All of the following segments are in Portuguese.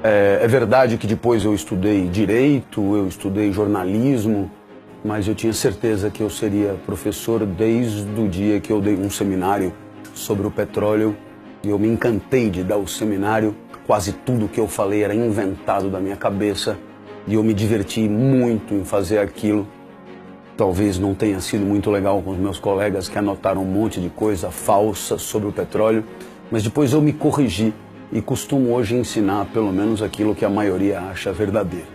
É verdade que depois eu estudei Direito, eu estudei Jornalismo, mas eu tinha certeza que eu seria professor desde o dia que eu dei um seminário sobre o petróleo. E eu me encantei de dar o seminário, quase tudo que eu falei era inventado da minha cabeça. E eu me diverti muito em fazer aquilo. Talvez não tenha sido muito legal com os meus colegas que anotaram um monte de coisa falsa sobre o petróleo, mas depois eu me corrigi e costumo hoje ensinar pelo menos aquilo que a maioria acha verdadeiro.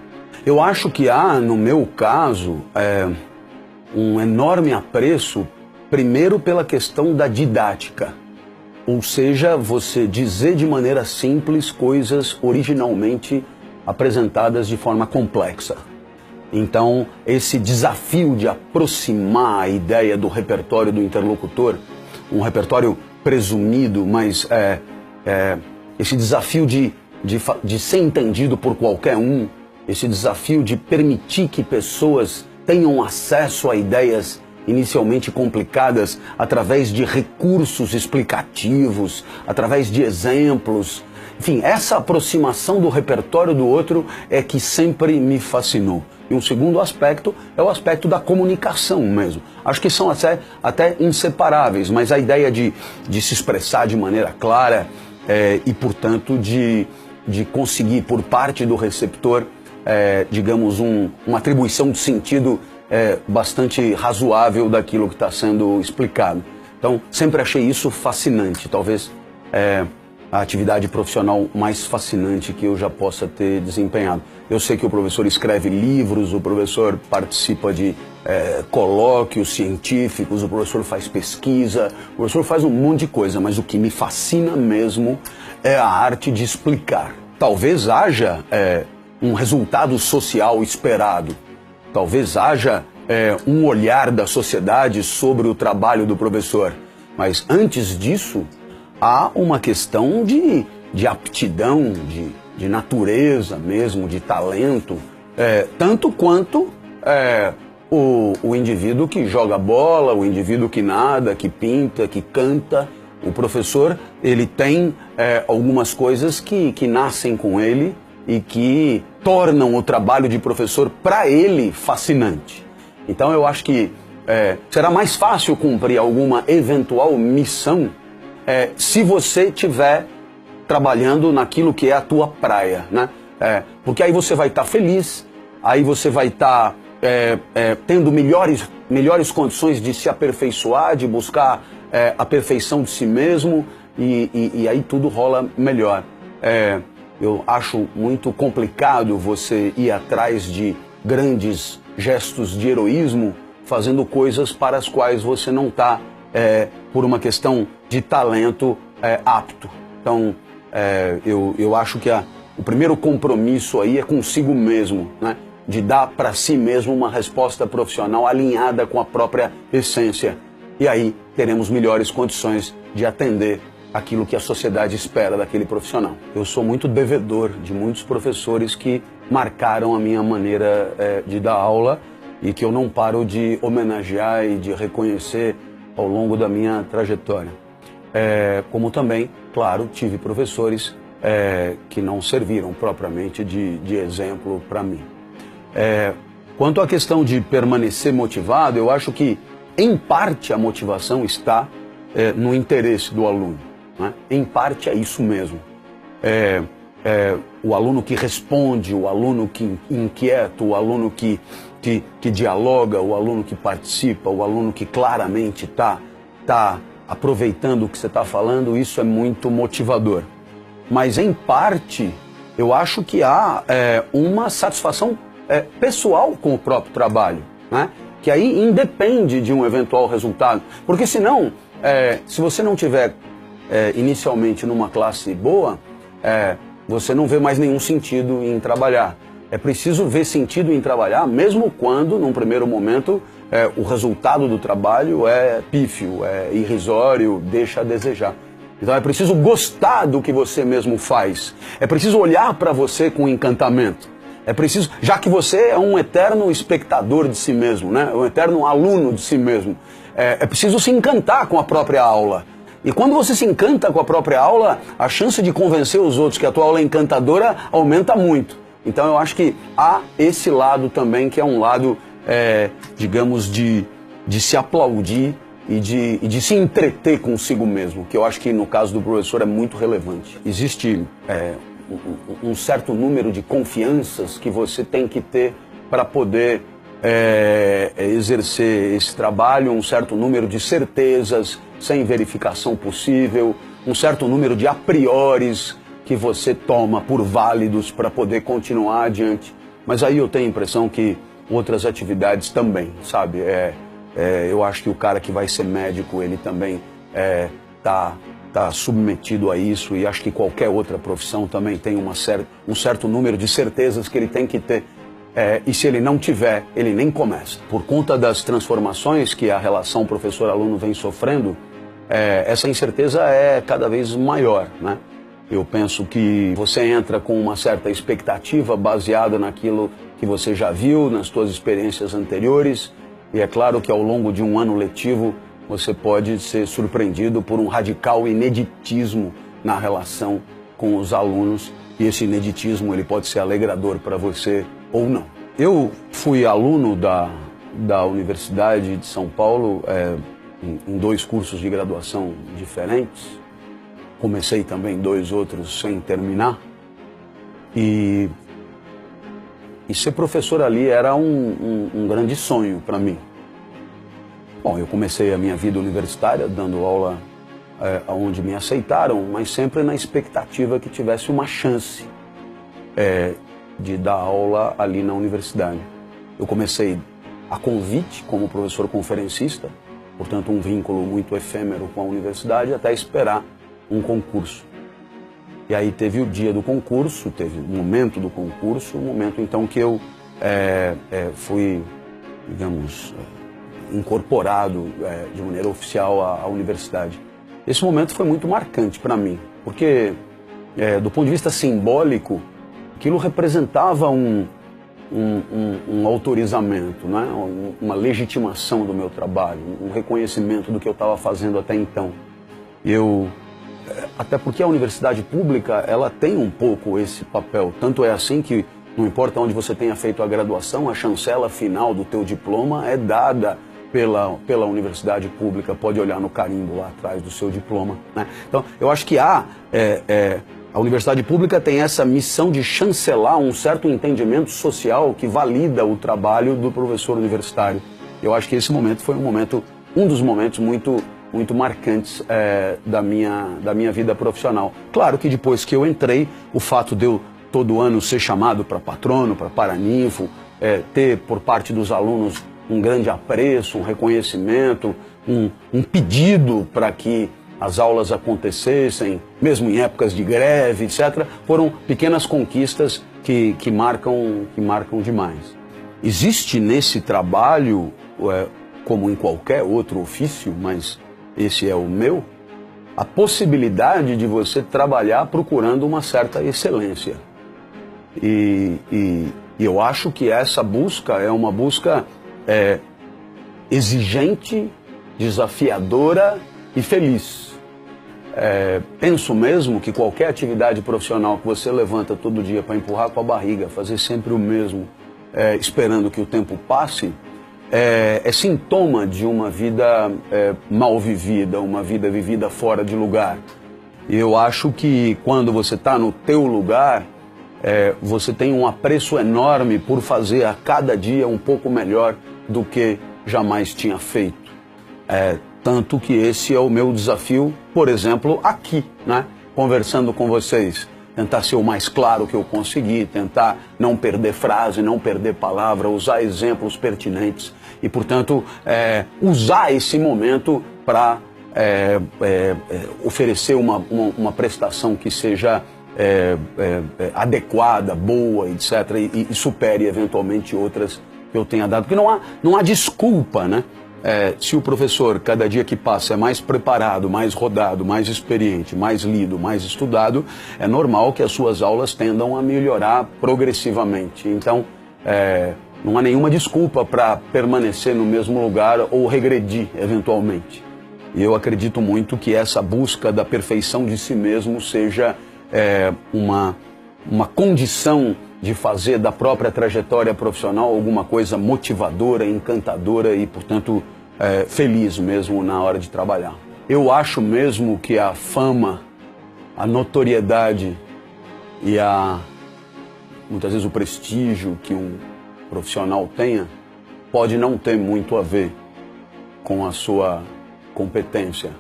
Eu acho que há, no meu caso, um enorme apreço, primeiro pela questão da didática, ou seja, você dizer de maneira simples coisas originalmente apresentadas de forma complexa. Então, esse desafio de aproximar a ideia do repertório do interlocutor, um repertório presumido, mas esse desafio de ser entendido por qualquer um, esse desafio de permitir que pessoas tenham acesso a ideias inicialmente complicadas através de recursos explicativos, através de exemplos. Enfim, essa aproximação do repertório do outro é que sempre me fascinou. E um segundo aspecto é o aspecto da comunicação mesmo. Acho que são até inseparáveis, mas a ideia de se expressar de maneira clara e, portanto, de conseguir, por parte do receptor, digamos, uma atribuição de sentido bastante razoável daquilo que está sendo explicado. Então, sempre achei isso fascinante, talvez a atividade profissional mais fascinante que eu já possa ter desempenhado. Eu sei que o professor escreve livros, o professor participa de colóquios científicos, o professor faz pesquisa, o professor faz um monte de coisa, mas o que me fascina mesmo é a arte de explicar. Talvez haja um resultado social esperado, talvez haja um olhar da sociedade sobre o trabalho do professor, mas antes disso, há uma questão de aptidão, de natureza mesmo, de talento, tanto quanto o indivíduo que joga bola, o indivíduo que nada, que pinta, que canta. O professor, ele tem algumas coisas que nascem com ele e que tornam o trabalho de professor para ele fascinante. Então eu acho que será mais fácil cumprir alguma eventual missão se você estiver trabalhando naquilo que é a tua praia, né? Porque aí você vai estar feliz, aí você vai estar tendo melhores condições de se aperfeiçoar, de buscar a perfeição de si mesmo, e aí tudo rola melhor. Eu acho muito complicado você ir atrás de grandes gestos de heroísmo, fazendo coisas para as quais você não está, por uma questão de talento, apto. Então, eu acho que o primeiro compromisso aí é consigo mesmo, né? De dar para si mesmo uma resposta profissional alinhada com a própria essência. E aí teremos melhores condições de atender aquilo que a sociedade espera daquele profissional. Eu sou muito devedor de muitos professores que marcaram a minha maneira de dar aula e que eu não paro de homenagear e de reconhecer ao longo da minha trajetória. Como também, claro, tive professores que não serviram propriamente de exemplo para mim. Quanto à questão de permanecer motivado, eu acho que, em parte, a motivação está no interesse do aluno, né? Em parte é isso mesmo. O aluno que responde, o aluno que inquieta, o aluno que dialoga, o aluno que participa, o aluno que claramente está aproveitando o que você está falando, isso é muito motivador. Mas, em parte, eu acho que há uma satisfação pessoal com o próprio trabalho, né? Que aí independe de um eventual resultado. Porque senão, se você não tiver inicialmente numa classe boa, você não vê mais nenhum sentido em trabalhar. É preciso ver sentido em trabalhar, mesmo quando, num primeiro momento, o resultado do trabalho é pífio, é irrisório, deixa a desejar. Então é preciso gostar do que você mesmo faz. É preciso olhar para você com encantamento. É preciso, já que você é um eterno espectador de si mesmo, né? Um eterno aluno de si mesmo. É preciso se encantar com a própria aula. E quando você se encanta com a própria aula, a chance de convencer os outros que a tua aula é encantadora aumenta muito. Então eu acho que há esse lado também, que é um lado, digamos, de se aplaudir e de se entreter consigo mesmo, que eu acho que no caso do professor é muito relevante. Existe um certo número de confianças que você tem que ter para poder exercer esse trabalho, um certo número de certezas sem verificação possível, um certo número de a prioris que você toma por válidos para poder continuar adiante. Mas aí eu tenho a impressão que outras atividades também, sabe? Eu acho que o cara que vai ser médico, ele também tá submetido a isso, e acho que qualquer outra profissão também tem um certo número de certezas que ele tem que ter. E se ele não tiver, ele nem começa. Por conta das transformações que a relação professor-aluno vem sofrendo, essa incerteza é cada vez maior, né? Eu penso que você entra com uma certa expectativa baseada naquilo que você já viu, nas suas experiências anteriores, e é claro que ao longo de um ano letivo você pode ser surpreendido por um radical ineditismo na relação com os alunos, e esse ineditismo ele pode ser alegrador para você ou não. Eu fui aluno da Universidade de São Paulo em 2 cursos de graduação diferentes. Comecei também 2 outros sem terminar. E ser professor ali era um grande sonho para mim. Bom, eu comecei a minha vida universitária dando aula onde me aceitaram, mas sempre na expectativa que tivesse uma chance de dar aula ali na universidade. Eu comecei a convite como professor conferencista, portanto um vínculo muito efêmero com a universidade, até esperar um concurso. E aí teve o dia do concurso, teve o momento do concurso, o momento então que eu fui, digamos, incorporado de maneira oficial à universidade. Esse momento foi muito marcante para mim, porque do ponto de vista simbólico, aquilo representava um autorizamento, né? Uma legitimação do meu trabalho, um reconhecimento do que eu estava fazendo até então. Até porque a universidade pública, ela tem um pouco esse papel. Tanto é assim que, não importa onde você tenha feito a graduação, a chancela final do teu diploma é dada pela universidade pública. Pode olhar no carimbo lá atrás do seu diploma, né? Então, eu acho que a universidade pública tem essa missão de chancelar um certo entendimento social que valida o trabalho do professor universitário. Eu acho que esse momento foi um dos momentos muito marcantes da minha vida profissional. Claro que depois que eu entrei, o fato de eu todo ano ser chamado para patrono, para paraninfo, ter por parte dos alunos um grande apreço, um reconhecimento, um pedido para que as aulas acontecessem, mesmo em épocas de greve, etc., foram pequenas conquistas que marcam demais. Existe nesse trabalho, como em qualquer outro ofício, mas esse é o meu, a possibilidade de você trabalhar procurando uma certa excelência. E eu acho que essa busca é uma busca exigente, desafiadora e feliz. Penso mesmo que qualquer atividade profissional que você levanta todo dia para empurrar com a barriga, fazer sempre o mesmo, esperando que o tempo passe, é sintoma de uma vida mal vivida, uma vida vivida fora de lugar. E eu acho que quando você está no teu lugar, você tem um apreço enorme por fazer a cada dia um pouco melhor do que jamais tinha feito. Tanto que esse é o meu desafio, por exemplo, aqui, né? Conversando com vocês. Tentar ser o mais claro que eu conseguir, tentar não perder frase, não perder palavra, usar exemplos pertinentes e, portanto, usar esse momento para oferecer uma prestação que seja adequada, boa, etc., e supere eventualmente outras que eu tenha dado. Porque não há desculpa, né? Se o professor, cada dia que passa, é mais preparado, mais rodado, mais experiente, mais lido, mais estudado, é normal que as suas aulas tendam a melhorar progressivamente. Então, não há nenhuma desculpa para permanecer no mesmo lugar ou regredir, eventualmente. E eu acredito muito que essa busca da perfeição de si mesmo seja uma condição de fazer da própria trajetória profissional alguma coisa motivadora, encantadora e, portanto, feliz mesmo na hora de trabalhar. Eu acho mesmo que a fama, a notoriedade e muitas vezes o prestígio que um profissional tenha pode não ter muito a ver com a sua competência.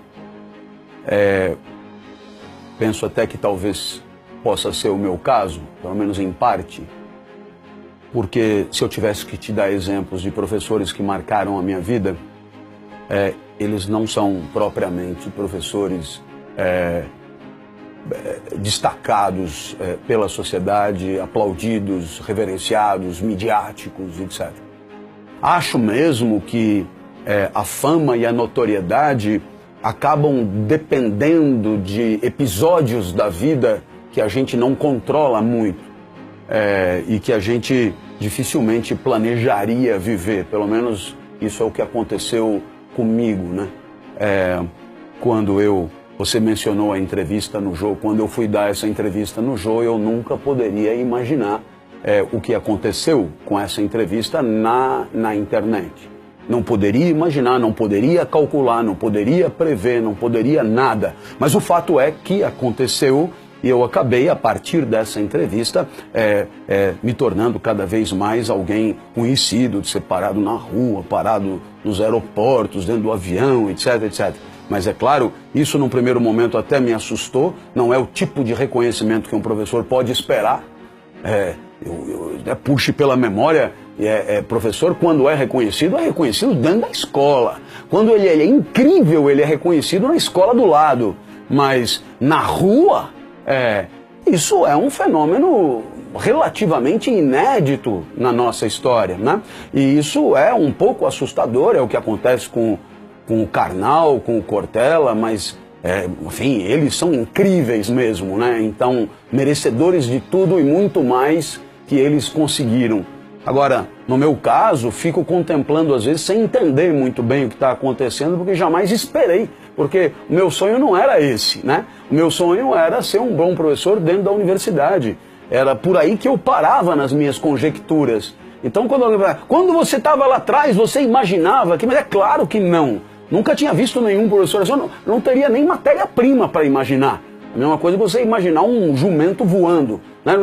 Penso até que talvez possa ser o meu caso, pelo menos em parte, porque se eu tivesse que te dar exemplos de professores que marcaram a minha vida, eles não são propriamente professores destacados pela sociedade, aplaudidos, reverenciados, midiáticos, etc. Acho mesmo que a fama e a notoriedade acabam dependendo de episódios da vida que a gente não controla muito e que a gente dificilmente planejaria viver. Pelo menos isso é o que aconteceu comigo, né? Você mencionou a entrevista no Jô. Quando eu fui dar essa entrevista no Jô, eu nunca poderia imaginar o que aconteceu com essa entrevista na internet. Não poderia imaginar, não poderia calcular, não poderia prever, não poderia nada. Mas o fato é que aconteceu e eu acabei, a partir dessa entrevista, me tornando cada vez mais alguém conhecido, de ser parado na rua, parado nos aeroportos, dentro do avião, etc, etc. Mas é claro, isso num primeiro momento até me assustou, não é o tipo de reconhecimento que um professor pode esperar. Puxe pela memória, professor, quando é reconhecido dentro da escola. Quando ele é incrível, ele é reconhecido na escola do lado. Mas na rua, isso é um fenômeno relativamente inédito na nossa história, né? E isso é um pouco assustador, é o que acontece com o Karnal, com o Cortella, mas enfim, eles são incríveis mesmo, né? Então, merecedores de tudo e muito mais que eles conseguiram. Agora, no meu caso, fico contemplando às vezes sem entender muito bem o que está acontecendo, porque jamais esperei, porque o meu sonho não era esse, né? O meu sonho era ser um bom professor dentro da universidade. Era por aí que eu parava nas minhas conjecturas. Então, quando você estava lá atrás, você imaginava que... Mas é claro que não. Nunca tinha visto nenhum professor, eu não teria nem matéria-prima para imaginar. A mesma coisa que você imaginar um jumento voando. Né?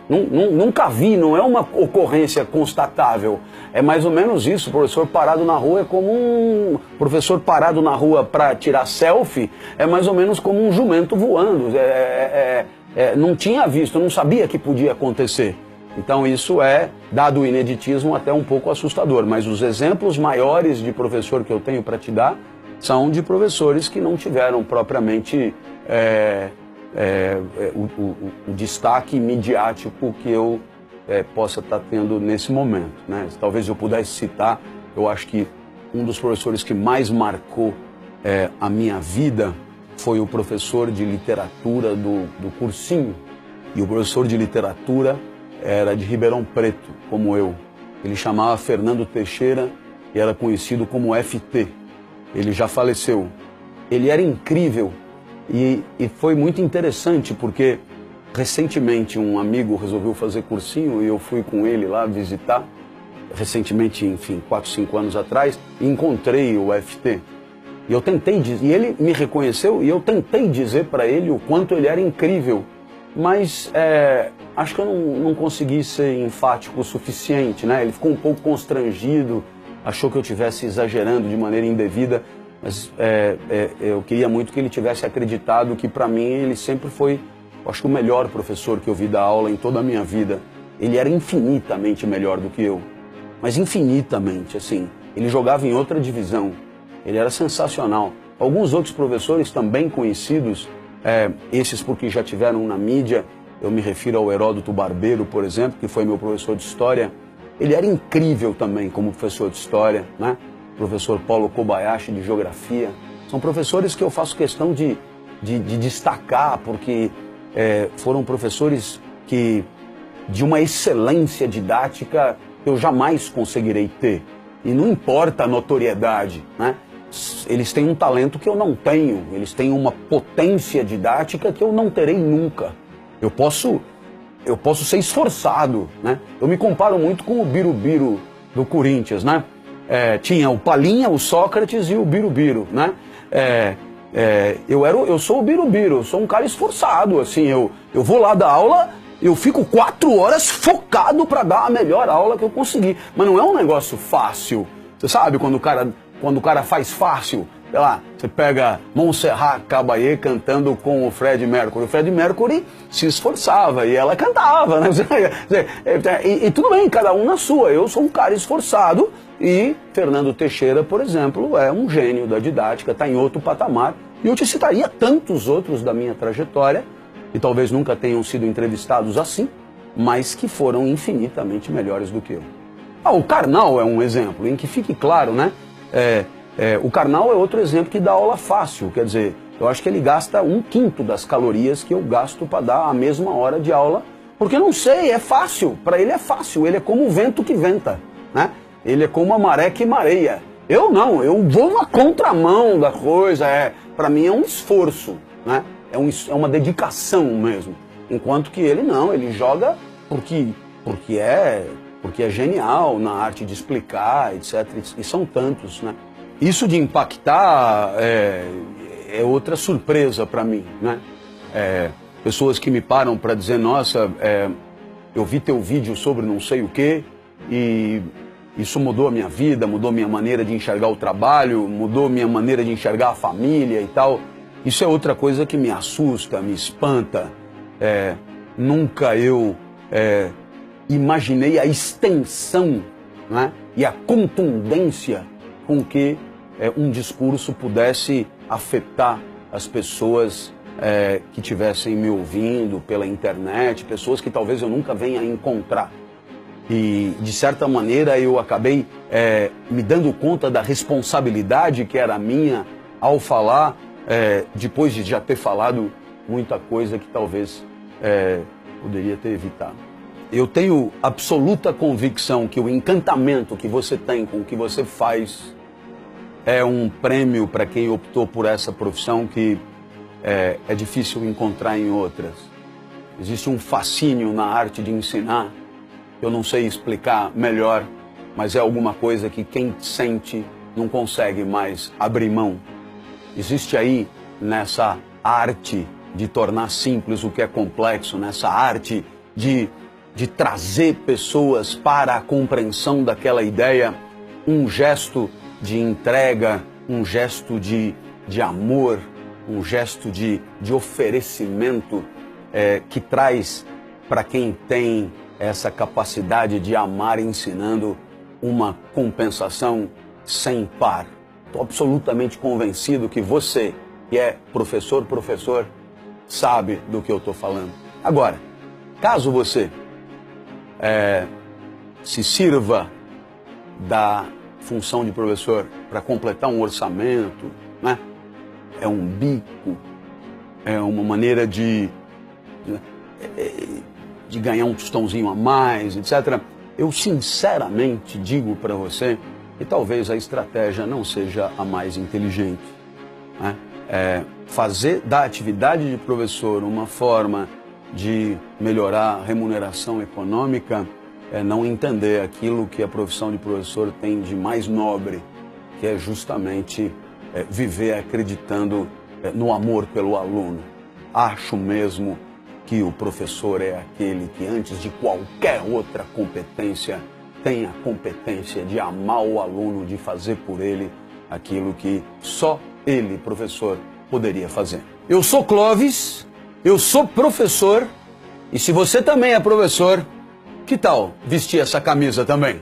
Nunca vi, não é uma ocorrência constatável. É mais ou menos isso, o professor parado na rua é como um... professor parado na rua para tirar selfie é mais ou menos como um jumento voando. Não tinha visto, não sabia que podia acontecer. Então isso dado o ineditismo, até um pouco assustador. Mas os exemplos maiores de professor que eu tenho para te dar são de professores que não tiveram propriamente o destaque midiático que eu possa estar tendo nesse momento, né? Talvez eu pudesse citar, eu acho que um dos professores que mais marcou a minha vida foi o professor de literatura do cursinho. E o professor de literatura era de Ribeirão Preto, como eu. Ele chamava Fernando Teixeira e era conhecido como FT. Ele já faleceu. Ele era incrível e foi muito interessante porque recentemente um amigo resolveu fazer cursinho e eu fui com ele lá visitar. Recentemente, enfim, 4, 5 anos atrás, encontrei o FT. E eu tentei dizer, e ele me reconheceu e eu tentei dizer para ele o quanto ele era incrível. Mas acho que eu não consegui ser enfático o suficiente, né? Ele ficou um pouco constrangido, achou que eu estivesse exagerando de maneira indevida, mas eu queria muito que ele tivesse acreditado que para mim ele sempre foi, acho que o melhor professor que eu vi dar aula em toda a minha vida. Ele era infinitamente melhor do que eu, mas infinitamente, assim. Ele jogava em outra divisão, ele era sensacional. Alguns outros professores também conhecidos, esses porque já tiveram na mídia, eu me refiro ao Heródoto Barbeiro, por exemplo, que foi meu professor de História. Ele era incrível também como professor de História, né? Professor Paulo Kobayashi de Geografia. São professores que eu faço questão de destacar, porque foram professores de uma excelência didática que eu jamais conseguirei ter. E não importa a notoriedade, né? eles têm um talento que eu não tenho, eles têm uma potência didática que eu não terei nunca. Eu posso ser esforçado, né? Eu me comparo muito com o Birubiru do Corinthians, né? Tinha o Palinha, o Sócrates e o Birubiru, né? Eu sou o Birubiru, eu sou um cara esforçado, assim, eu vou lá dar aula, eu fico 4 horas focado para dar a melhor aula que eu conseguir. Mas não é um negócio fácil. Você sabe quando o cara faz fácil? Sei lá, você pega Montserrat Caballé cantando com o Freddie Mercury. O Freddie Mercury se esforçava e ela cantava, né? E tudo bem, cada um na sua. Eu sou um cara esforçado e Fernando Teixeira, por exemplo, é um gênio da didática, está em outro patamar. E eu te citaria tantos outros da minha trajetória, que talvez nunca tenham sido entrevistados assim, mas que foram infinitamente melhores do que eu. O Karnal é um exemplo, em que fique claro, né? O Karnal é outro exemplo que dá aula fácil, quer dizer, eu acho que ele gasta 1/5 das calorias que eu gasto para dar a mesma hora de aula, porque não sei, é fácil, para ele é fácil, ele é como o vento que venta, né? Ele é como a maré que mareia. Eu não, eu vou na contramão da coisa, para mim é um esforço, né? É uma dedicação mesmo, enquanto que ele não, ele joga porque é genial na arte de explicar, etc. E são tantos, né? Isso de impactar é outra surpresa para mim, né? Pessoas que me param para dizer, nossa, eu vi teu vídeo sobre não sei o quê e isso mudou a minha vida, mudou minha maneira de enxergar o trabalho, mudou minha maneira de enxergar a família e tal. Isso é outra coisa que me assusta, me espanta. Nunca eu imaginei a extensão, né, e a contundência com que um discurso pudesse afetar as pessoas que estivessem me ouvindo pela internet, pessoas que talvez eu nunca venha a encontrar. E, de certa maneira, eu acabei me dando conta da responsabilidade que era minha ao falar, depois de já ter falado muita coisa que talvez poderia ter evitado. Eu tenho absoluta convicção que o encantamento que você tem com o que você faz é um prêmio para quem optou por essa profissão que é difícil encontrar em outras. Existe um fascínio na arte de ensinar, eu não sei explicar melhor, mas é alguma coisa que quem sente não consegue mais abrir mão. Existe aí, nessa arte de tornar simples o que é complexo, nessa arte de trazer pessoas para a compreensão daquela ideia, um gesto de entrega, um gesto de amor, um gesto de oferecimento que traz para quem tem essa capacidade de amar ensinando uma compensação sem par. Estou absolutamente convencido que você, que é professor, sabe do que eu estou falando. Agora, caso você se sirva da função de professor para completar um orçamento, né? É um bico, é uma maneira de ganhar um tostãozinho a mais, etc. Eu sinceramente digo para você que talvez a estratégia não seja a mais inteligente, né? Fazer da atividade de professor uma forma de melhorar a remuneração econômica é não entender aquilo que a profissão de professor tem de mais nobre, que é justamente viver acreditando no amor pelo aluno. Acho mesmo que o professor é aquele que, antes de qualquer outra competência, tem a competência de amar o aluno, de fazer por ele aquilo que só ele, professor, poderia fazer. Eu sou Clóvis, eu sou professor, e se você também é professor, que tal vestir essa camisa também?